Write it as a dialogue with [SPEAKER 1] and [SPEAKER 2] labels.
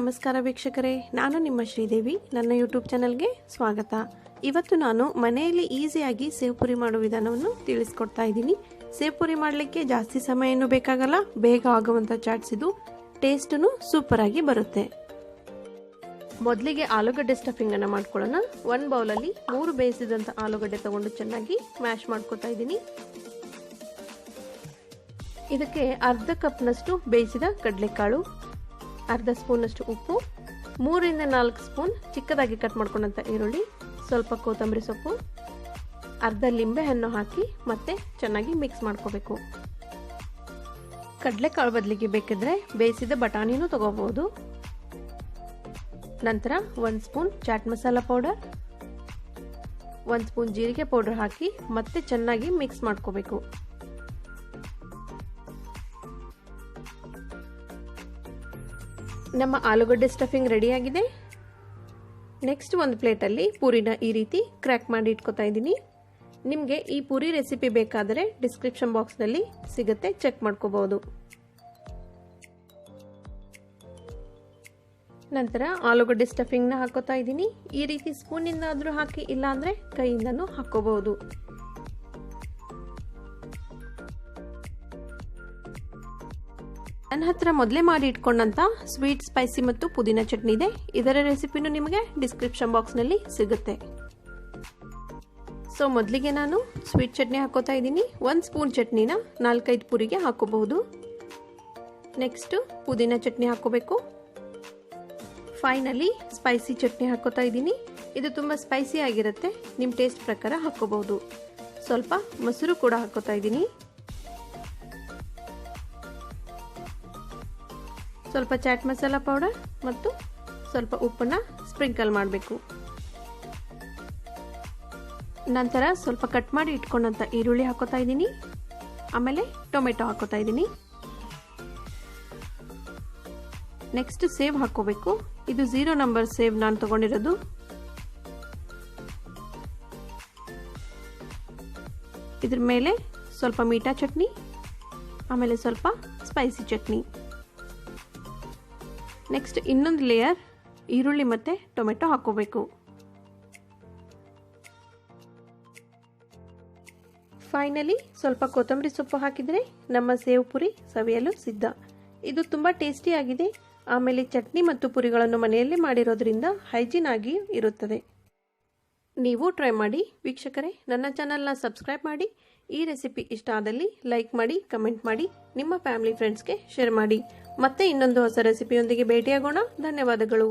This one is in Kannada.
[SPEAKER 1] ನಮಸ್ಕಾರ ವೀಕ್ಷಕರೇ, ನಾನು ನಿಮ್ಮ ಶ್ರೀದೇವಿ. ನನ್ನ ಯೂಟ್ಯೂಬ್ ಚಾನಲ್ಗೆ ಸ್ವಾಗತ. ಇವತ್ತು ನಾನು ಮನೆಯಲ್ಲಿ ಈಸಿಯಾಗಿ ಸೇವ್ ಪುರಿ ಮಾಡುವ ವಿಧಾನವನ್ನು ತಿಳಿಸ್ಕೊಡ್ತಾ ಇದ್ದೀನಿ. ಸೇವ್ ಪುರಿ ಮಾಡಲಿಕ್ಕೆ ಜಾಸ್ತಿ ಸಮಯ ಏನು ಬೇಕಾಗಲ್ಲ, ಬೇಗ ಆಗುವಂಥ ಚಾಟ್ಸ್ ಇದು. ಟೇಸ್ಟೂ ಸೂಪರ್ ಆಗಿ ಬರುತ್ತೆ. ಮೊದಲಿಗೆ ಆಲೂಗಡ್ಡೆ ಸ್ಟಫಿಂಗ್ ಅನ್ನು ಮಾಡ್ಕೊಳ್ಳೋಣ. ಒಂದು ಬೌಲಲ್ಲಿ 3 ಬೇಯಿಸಿದಂಥ ಆಲೂಗಡ್ಡೆ ತಗೊಂಡು ಚೆನ್ನಾಗಿ ಮ್ಯಾಶ್ ಮಾಡ್ಕೊತಾ ಇದ್ದೀನಿ. ಇದಕ್ಕೆ ಅರ್ಧ ಕಪ್ನಷ್ಟು ಬೇಯಿಸಿದ ಕಡಲೆಕಾಳು, ಅರ್ಧ ಸ್ಪೂನಷ್ಟು ಉಪ್ಪು, 3 ರಿಂದ 4 ಸ್ಪೂನ್ ಚಿಕ್ಕದಾಗಿ ಕಟ್ ಮಾಡ್ಕೊಂಡಂಥ ಈರುಳ್ಳಿ, ಸ್ವಲ್ಪ ಕೊತ್ತಂಬರಿ ಸೊಪ್ಪು, ಅರ್ಧ ಲಿಂಬೆ ಹಣ್ಣು ಹಾಕಿ ಮತ್ತೆ ಚೆನ್ನಾಗಿ ಮಿಕ್ಸ್ ಮಾಡ್ಕೋಬೇಕು. ಕಡಲೆಕಾಳು ಬದಲಿಗೆ ಬೇಕಿದ್ರೆ ಬೇಯಿಸಿದ ಬಟಾಣಿನೂ ತಗೋಬಹುದು. ನಂತರ 1 spoon chaat masala powder, 1 spoon ಜೀರಿಗೆ ಪೌಡರ್ ಹಾಕಿ ಮತ್ತೆ ಚೆನ್ನಾಗಿ ಮಿಕ್ಸ್ ಮಾಡ್ಕೋಬೇಕು. ನಮ್ಮ ಆಲೂಗಡ್ಡೆ ಸ್ಟಫಿಂಗ್ ರೆಡಿಯಾಗಿದೆ. ನೆಕ್ಸ್ಟ್ ಒಂದು ಪ್ಲೇಟಲ್ಲಿ ಪೂರಿನ ಈ ರೀತಿ ಕ್ರ್ಯಾಕ್ ಮಾಡಿ ಇಟ್ಕೊತಾ ಇದ್ದೀನಿ. ನಿಮಗೆ ಈ ಪೂರಿ ರೆಸಿಪಿ ಬೇಕಾದರೆ ಡಿಸ್ಕ್ರಿಪ್ಷನ್ ಬಾಕ್ಸ್ನಲ್ಲಿ ಸಿಗುತ್ತೆ, ಚೆಕ್ ಮಾಡ್ಕೋಬಹುದು. ನಂತರ ಆಲೂಗಡ್ಡೆ ಸ್ಟಫಿಂಗ್ನ ಹಾಕೋತಾ ಇದ್ದೀನಿ. ಈ ರೀತಿ ಸ್ಪೂನಿಂದ ಆದರೂ ಹಾಕಿ, ಇಲ್ಲಾಂದರೆ ಕೈಯಿಂದನೂ ಹಾಕೋಬಹುದು. ನನ್ನ ಹತ್ರ ಮೊದಲೇ ಮಾಡಿ ಇಟ್ಕೊಂಡಂತ ಸ್ವೀಟ್, ಸ್ಪೈಸಿ ಮತ್ತು ಪುದೀನ ಚಟ್ನಿ ಇದೆ. ಇದರ ರೆಸಿಪಿನೂ ನಿಮಗೆ ಡಿಸ್ಕ್ರಿಪ್ಷನ್ ಬಾಕ್ಸ್ನಲ್ಲಿ ಸಿಗುತ್ತೆ. ಸೊ ಮೊದಲಿಗೆ ನಾನು ಸ್ವೀಟ್ ಚಟ್ನಿ ಹಾಕೋತಾ ಇದ್ದೀನಿ. 1 ಸ್ಪೂನ್ ಚಟ್ನಿನ 4-5 ಪುರಿಗೆ ಹಾಕೋಬಹುದು. ನೆಕ್ಸ್ಟ್ ಪುದೀನ ಚಟ್ನಿ ಹಾಕೋಬೇಕು. ಫೈನಲಿ ಸ್ಪೈಸಿ ಚಟ್ನಿ ಹಾಕೋತಾ ಇದ್ದೀನಿ. ಇದು ತುಂಬ ಸ್ಪೈಸಿ ಆಗಿರುತ್ತೆ, ನಿಮ್ಮ ಟೇಸ್ಟ್ ಪ್ರಕಾರ ಹಾಕೋಬಹುದು. ಸ್ವಲ್ಪ ಮೊಸರು ಕೂಡ ಹಾಕೋತಾ ಇದ್ದೀನಿ. ಸ್ವಲ್ಪ ಚಾಟ್ ಮಸಾಲ ಪೌಡರ್ ಮತ್ತು ಸ್ವಲ್ಪ ಉಪ್ಪನ್ನ ಸ್ಪ್ರಿಂಕಲ್ ಮಾಡಬೇಕು. ನಂತರ ಸ್ವಲ್ಪ ಕಟ್ ಮಾಡಿ ಇಟ್ಕೊಂಡಂಥ ಈರುಳ್ಳಿ ಹಾಕೋತಾ ಇದ್ದೀನಿ. ಆಮೇಲೆ ಟೊಮೆಟೊ ಹಾಕೋತಾ ಇದ್ದೀನಿ. ನೆಕ್ಸ್ಟ್ ಸೇವ್ ಹಾಕೋಬೇಕು. ಇದು 0 ನಂಬರ್ ಸೇವ್ ನಾನು ತಗೊಂಡಿರೋದು. ಇದ್ರ ಮೇಲೆ ಸ್ವಲ್ಪ ಮೀಠಾ ಚಟ್ನಿ, ಆಮೇಲೆ ಸ್ವಲ್ಪ ಸ್ಪೈಸಿ ಚಟ್ನಿ. ನೆಕ್ಸ್ಟ್ ಇನ್ನೊಂದು ಲೇಯರ್ ಈರುಳ್ಳಿ ಮತ್ತು ಟೊಮೆಟೊ ಹಾಕೋಬೇಕು. ಫೈನಲಿ ಸ್ವಲ್ಪ ಕೊತ್ತಂಬರಿ ಸೊಪ್ಪು ಹಾಕಿದರೆ ನಮ್ಮ ಸೇವ್ ಪುರಿ ಸವಿಯಲು ಸಿದ್ಧ. ಇದು ತುಂಬ ಟೇಸ್ಟಿ ಆಗಿದೆ. ಆಮೇಲೆ ಚಟ್ನಿ ಮತ್ತು ಪುರಿಗಳನ್ನು ಮನೆಯಲ್ಲಿ ಮಾಡಿರೋದ್ರಿಂದ ಹೈಜೀನ್ ಆಗಿ ಇರುತ್ತದೆ. ನೀವು ಟ್ರೈ ಮಾಡಿ ವೀಕ್ಷಕರೇ. ನನ್ನ ಚಾನಲ್ನ ಸಬ್ಸ್ಕ್ರೈಬ್ ಮಾಡಿ. ಈ ರೆಸಿಪಿ ಇಷ್ಟ ಆದಲ್ಲಿ ಲೈಕ್ ಮಾಡಿ, ಕಮೆಂಟ್ ಮಾಡಿ, ನಿಮ್ಮ ಫ್ಯಾಮಿಲಿ ಫ್ರೆಂಡ್ಸ್ಗೆ ಶೇರ್ ಮಾಡಿ. ಮತ್ತೆ ಇನ್ನೊಂದು ಹೊಸ ರೆಸಿಪಿಯೊಂದಿಗೆ ಭೇಟಿಯಾಗೋಣ. ಧನ್ಯವಾದಗಳು.